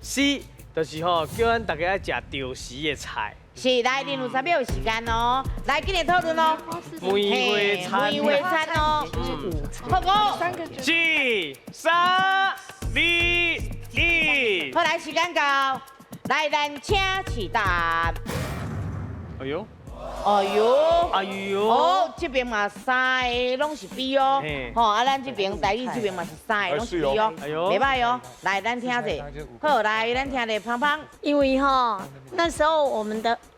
B: ；C. 就是吼叫咱大家爱食着时的菜。
A: 是，来，恁有3秒的时间哦，来，今日讨论哦。
B: 梅花餐。
A: 梅花餐哦。报告。
B: 4、3、2、1。
A: 好，来，时间到，来，咱请示答案。
B: 哎呦。
A: 哎呦，
B: 哎呦，
A: 哦，这边嘛3个拢是 B 哦，吼，啊，咱这边台语这边嘛是3个拢是 B 哦，袂歹哦，来，咱听者，好，来，咱听者胖胖，
F: 因为吼那时候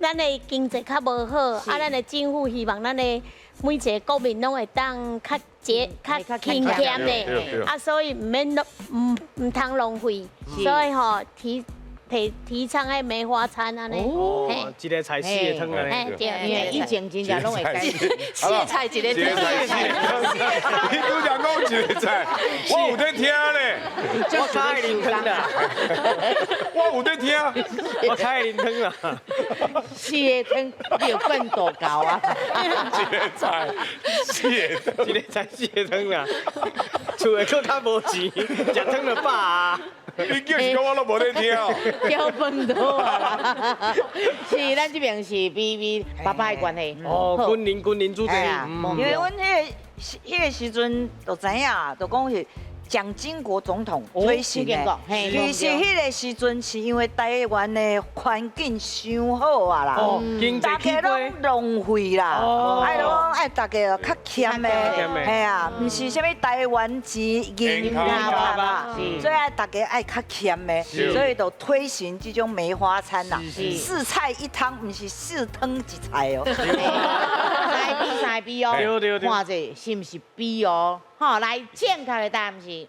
F: 咱的经济较无好，啊，咱的政府希望咱的每一个国民拢会当较勤俭的，啊，所以唔通浪费，所以吼提倡迄梅花餐安尼，
B: 哦，一个菜4个汤安尼，
A: 因为以前真正拢会改，
I: 四个菜一个汤，
D: 你拄讲讲一个菜，我有在听咧，
B: 我较爱啉汤啦，
D: 我有在听，
B: 我较爱啉汤啦
A: ，4个汤你有更多高啊，
D: 一个菜4个汤，
B: 一个菜4个汤啦，厝的搁较无钱，食汤就饱啊。
D: 你叫是讲我都无在听哦。
A: 交饭多啊啦，是咱这边是 B 爸爸的关系。
B: 哦，君临主席。
M: 因为阮迄个时阵就知影，就讲是蒋经国总统推行的。其实迄个时阵是因为台湾的环境伤好啊啦，大家拢浪费啦，爱大家较俭的，系啊，唔是啥物台湾之银行嘛，所以爱大家爱较俭的，所以就推行这种梅花餐啦，4菜1汤，唔是4汤1菜哦。
A: 3 B 哦，看者是唔是 B 哦？好，来正确的答案是。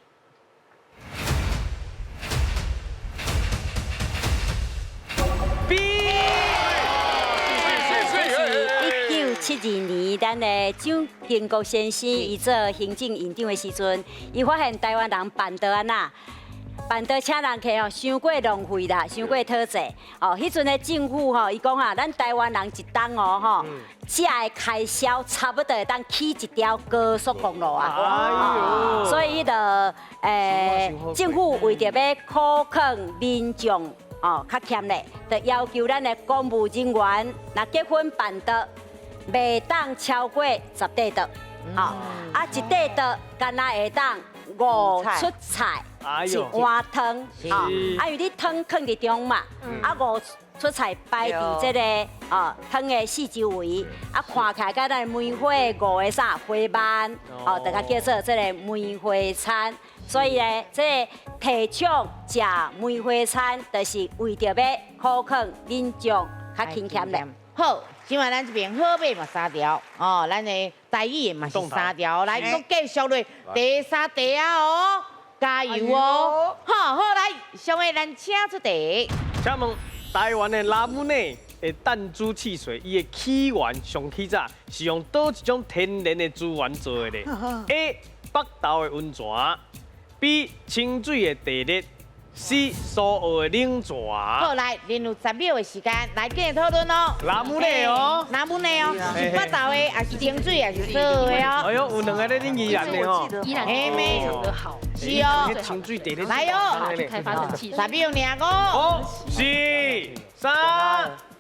C: 1972年，咱的蒋经国先生伊做行政院长的时阵，伊发现台湾人办桌安那，办桌请人客吼，伤过浪费啦，伤过讨债。哦，迄阵的政府吼，伊讲啊，咱台湾人一冬哦吼，食的开销差不多会当起一条高速公路啊。所以迄政府为着要苛刻民众。哦，较欠咧，就要求咱的公务人员，若结婚办桌，袂当超过10块桌，啊一块桌干那会当5出菜，1碗汤，因为你汤放伫中嘛，5出菜摆伫这个汤的四周围，看起来甲咱梅花5个啥花瓣，大家叫做这个梅花餐。所以呢，这个提倡食梅花餐，就是为着要苛刻民众较勤俭咧。
A: 好，今晚咱这边好买嘛3条，哦，咱的台语嘛是3条，来，搁继续落第3题啊哦，加油哦！好，好来，上个咱请出题。
B: 请问台湾的拉姆内的弹珠汽水，伊的起源上起早是用倒一种天然的资源做的咧？A. 北投的温泉。B. 清水的地热 C 苏澳的冷泉。
A: 好，来，另有10秒的时间，来跟你讨论哦。
B: 南母内哦，
A: 南母内哦，是八道的，还是清水，还是苏澳的哦？
B: 哎呦，有两个在恁宜兰的哦。
K: 宜兰
A: 嘿妹，是哦。
B: 清水地
A: 来哦，
K: 开发成汽水。
A: 10秒5、
B: 4、3、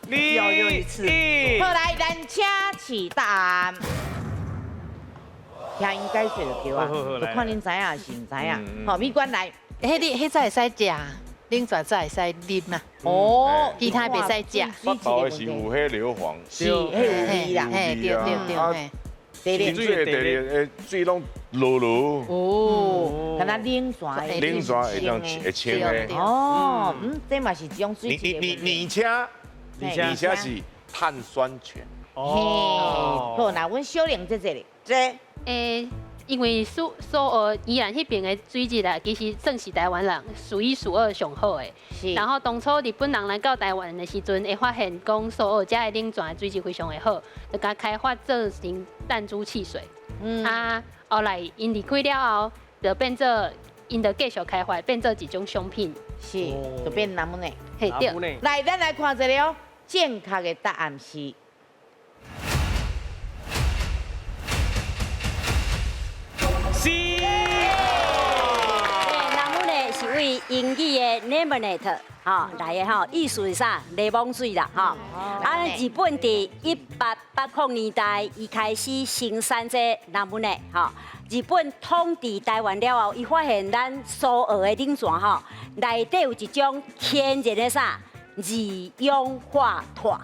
B: 2、1。
A: 好，来，咱请起答案。听因解说就对啊，就看恁知影是唔知影。好，美官来。
I: 迄才会使食，冷泉才会使啉啊。
A: 哦，
I: 其他袂使食。
D: 八道的是有迄硫磺，
A: 是，迄有味啦。
I: 嘿，对。
D: 清水的地的水拢落落。
A: 哦，敢若冷泉的。
D: 冷泉会当会清的。
A: 哦，这嘛是一种水质的。
D: 而且是碳酸泉。
A: 哦。好，那阮小玲姐姐咧，
K: 因为苏澳宜兰迄边的水质啊，其实算是台湾人数一数二上好的。
A: 是。然
K: 后当初日本人来到台湾的时阵，会发现讲苏澳遮的冷泉的水质非常的好，就甲开发做成弹珠汽水。后来因离开了后，就变做因就继续开发，变做一种商品。
A: 是，就变南母内。
K: 嘿，对。
A: 来，咱来看一个哦，正确的答案是。
B: 是。
C: 南母呢是为英语的 lemonade 来的意思是啥？柠檬水啦日本伫1880年代伊开始生产这南母呢日本统治台湾了后，伊发现咱苏澳的冷泉内底有一种天然的啥二氧化碳。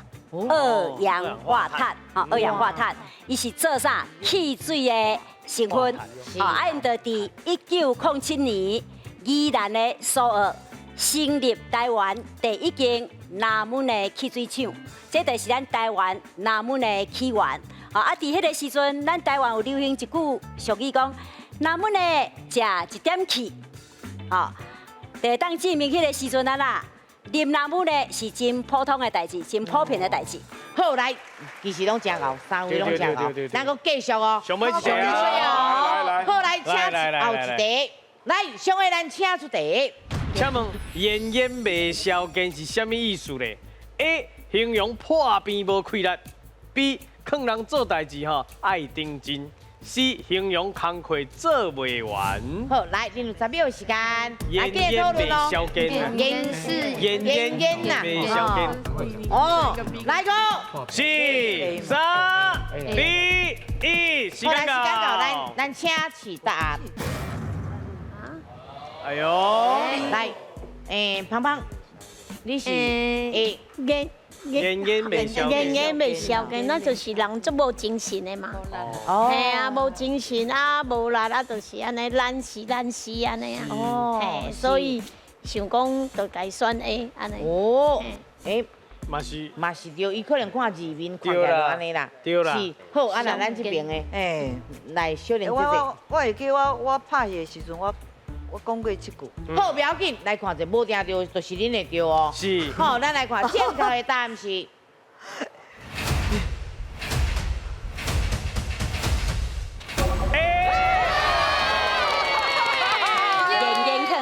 C: 二氧化碳，伊是做啥？汽水的成分。因就伫1907年，宜兰的苏澳成立台湾第一间南门的汽水厂，这就是咱台湾南门的起源。伫迄个时阵，咱台湾有流行一句俗语讲：南门的食一点气，就当证明迄个时阵啉南母呢是真普通的代志，真普遍的代志。
A: 好来，其实拢真牛，3位拢真牛，咱个继续哦。
B: 上尾一题
A: 来，好来，请后一题。来，上尾咱请出题。
B: 请问炎炎未消根是啥物意思咧 ？A. 形容破病无气力 ；B. 劝人做代志爱认真。 C 形容工课做未完。
A: 好，来，恁有10秒时间，
B: 来继续讨论哦。炎未消根。
A: 哦，来个。
B: 4、3、2、1，时间到。
A: 咱请起答案。
B: 哎呦，
A: 来，胖胖，你是
B: 炎
F: 未消根，那就是人足无精神的嘛。嘿啊，无精神无力就是安尼懒死安尼啊。所以想讲就该选 A 安尼。
B: 嘛是
A: 对，伊可能看字面看起来就安尼啦。
B: 对啦。
A: 是，好，咱这边的，来小玲姐姐。
M: 我会记我拍戏的时阵，我讲过这句。
A: 好，不要紧，来看者无听到就是恁会叫哦。
B: 是。
A: 好，咱来看正确的答案是。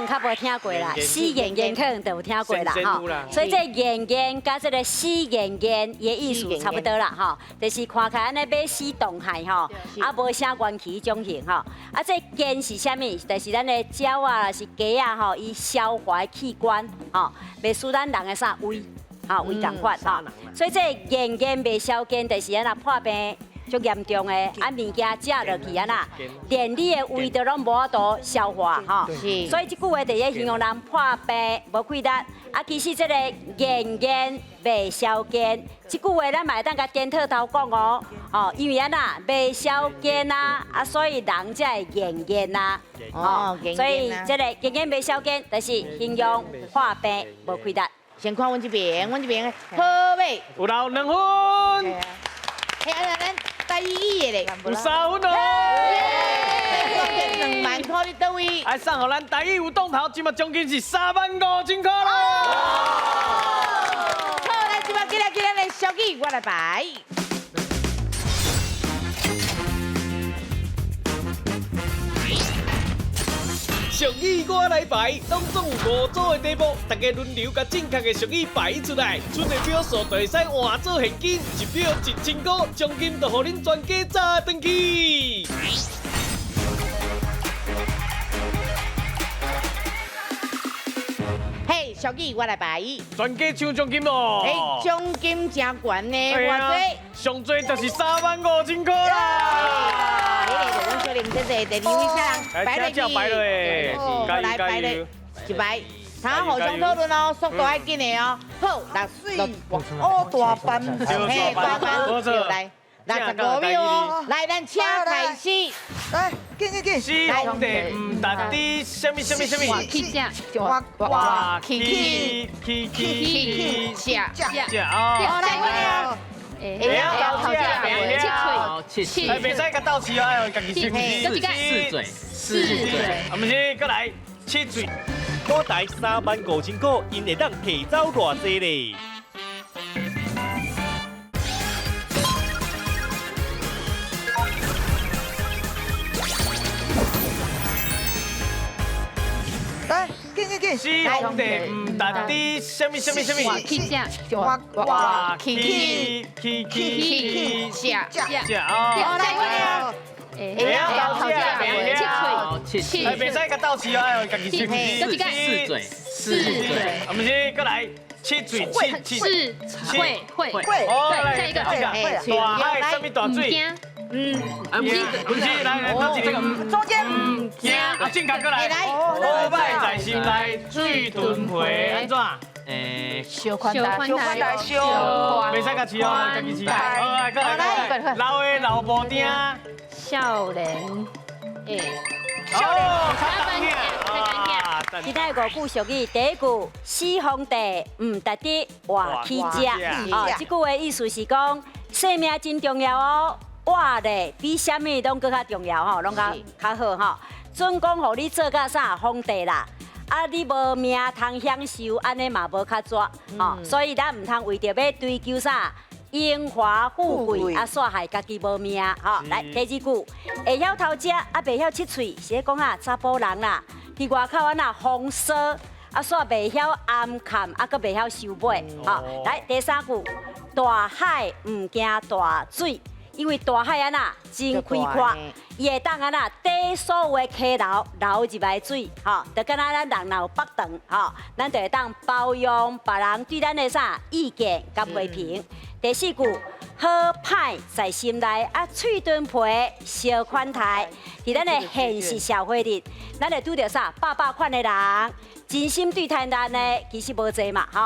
C: 较无听过啦，死眼眼可能就有听过啦所以这眼眼甲这个死眼眼伊的意思差不多啦就是看起来安尼要死动态无啥元气种型这眼是啥物？就是咱的鸟啊，是鸡啊伊消化器官袂输咱人的啥胃胃同款所以这眼眼袂消根，就是咱破病。 足严重的物件食落去连你的胃都拢无法度消化所以这句话第一形容人破病无气力其实这个炎炎未消根，这句话咱嘛会当甲颠倒头讲因为未消根所以人才会炎炎所以这个炎炎未消根，就是形容破病无气力。
A: 先看阮这边的好尾
B: 有留2分。
A: 咱第一的咧，
B: 有3分哦。
A: 2万块你倒位？
B: 来送互咱第一有动头，今麦奖金是35000块咯。
A: 好，咱今麦今日的小记我来排。
J: 俗语我来排，当中有5组的题目，大家轮流甲正确的俗语排出来，剩的票数就会使换做现金，1票1000块，奖金就互恁全家砸回去。
A: 嘿，小玉我来排。
B: 全家抢奖金哦！
A: 嘿，奖金真悬呢，偌济？
B: 上最就是35000块啦！
A: 你哋就小玲姐姐第2位啥人？
B: 摆落去，摆落诶，
A: 来摆咧，一摆。他互相讨论哦，速度爱紧的哦。好，6
M: 大班，
A: 嘿，大班，来，65秒哦，来，咱请开始。
M: 来，紧。
B: 四兄弟唔达啲，什么？
K: 哇，去食，
A: 哇，
B: 去
A: 食
B: 哦，
A: 来，
K: 会晓头食，
B: 七嘴，袂使甲斗气哦，家己吃四嘴，啊，唔是，过来7嘴。
J: 多台35000块，因会当提走偌济咧？
M: 来，紧。
B: 四兄弟唔达啲，什么？
K: 哇，去食，
A: 哇，去食
B: 哦，
A: 来，
B: 会晓斗气，
K: 七
B: 袂使甲斗气哦，家己吃
K: 四嘴，
B: 啊，唔是，过来7嘴，
K: 会，下一个，
B: 大海什么大水？
K: 唔
B: 是，来，头一个
M: 中间，
B: 惊，啊，正确过来，好摆在心内，水吞皮，安怎？
K: 小宽大，
B: 袂使甲吃哦，家己吃。好，过来，老的老布丁，
K: 少年，
C: 今仔5句俗语，第一句四皇帝唔值得活去食。哦，这句话意思是讲生命真重要哦，活咧比啥物拢更较重要吼，拢较好吼。准讲互你做到啥皇帝啦，啊你无命通享受，安尼嘛无较绝吼。所以咱唔通为着要追求啥荣华富贵，啊煞害家己无命吼。来第二句，会晓偷食啊，袂晓七嘴，是咧讲啊查甫人啦。伫外口啊那风骚，啊煞袂晓暗看，啊阁袂晓收尾。好，来第三句，大海唔惊大水，因为大海啊那真开阔，伊会当啊那底所有的溪流流入来水，吼，就敢若咱人若有北肠，吼，咱就会当包容别人对咱的啥意见甲批评。第四句。好歹在心内，啊，嘴唇皮小款待。伫咱的现实社会里，咱会拄到啥百款的人，真心对待咱的其实无济嘛，吼。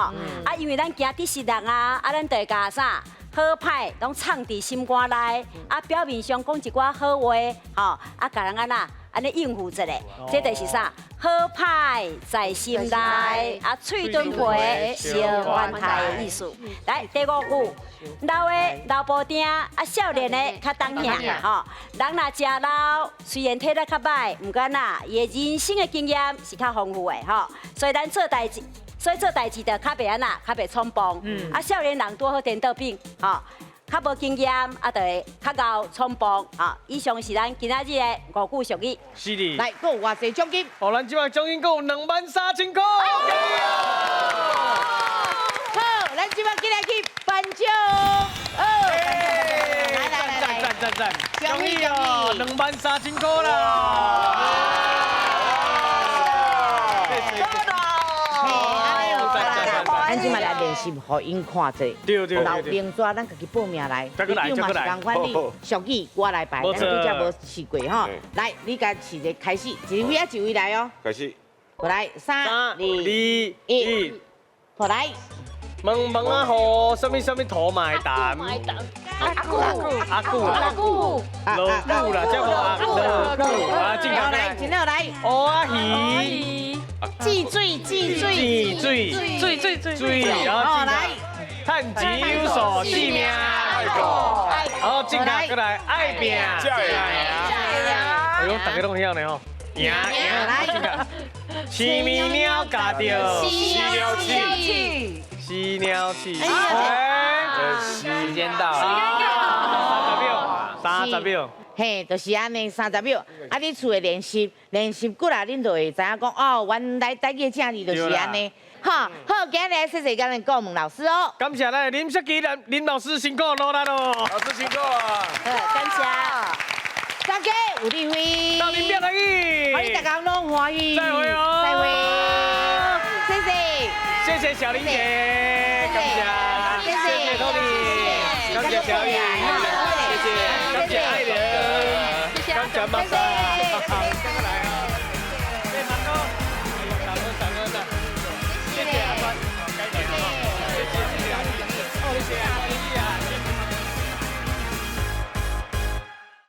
C: 啊，因为咱惊得失人啊，啊，咱就会甲啥好歹拢藏伫心肝内，啊，表面上讲一寡好话，吼，啊，甲人安尼应付一下，这就是啥？好歹在心内，啊，嘴唇皮小款待的意思。来，第5句。老的老布丁，啊少年的较当兄吼。人若食老，虽然体力较歹，毋过呐，伊的人生的经验是较丰富的吼。所以咱做代志，就较袂安那，较袂冲动。啊少年人拄好颠倒病吼，较无经验，啊就会较敖冲动吼。以上是咱今仔日的5句俗语。
B: 是的。
A: 来，搁有偌济奖金？
B: 哦，咱即摆奖金搁有23000块。
A: 好，咱即摆今日去颁奖。
B: 赞！恭喜哦，23000块啦！
A: 咱即摆来练习，互因看者。
B: 对。
A: 老名纸咱家己报名来，你表嘛是共款你俗语我来排，咱拄则无试过吼。来，你家试者开始，一位啊一位来哦。
D: 开始。
A: 来，3、2、1，好来。
B: 问啊，好，什么土买蛋？阿姑啦，老啦，叫我阿姑啊，正确来，
A: 真好来。
B: 蚵仔鱼，
F: 记水，
B: 然后来，趁钱有数性命，然后正确过来，爱拼，哎呦，大家拢晓呢吼，赢，正确，青面鸟夹着犀鸟气，
L: 时间到了，
B: 30秒。
A: 嘿，就是安尼30秒。啊，你厝的练习过来，恁就会知影讲哦，原来台语正字就是安尼。好，今日谢谢咱的顾问老师哦。
B: 感谢咱的林雪琪林老师辛苦努力咯。
D: 老师辛苦啊！
C: 感谢。
A: 大家有智慧，
B: 到林表来去，
A: 欢迎大家拢欢喜。
B: 再会哦，
A: 再会，谢谢
B: 小玲姐，感谢，谢谢 Tony， 感谢小颖，谢谢，感谢爱人，感谢妈妈。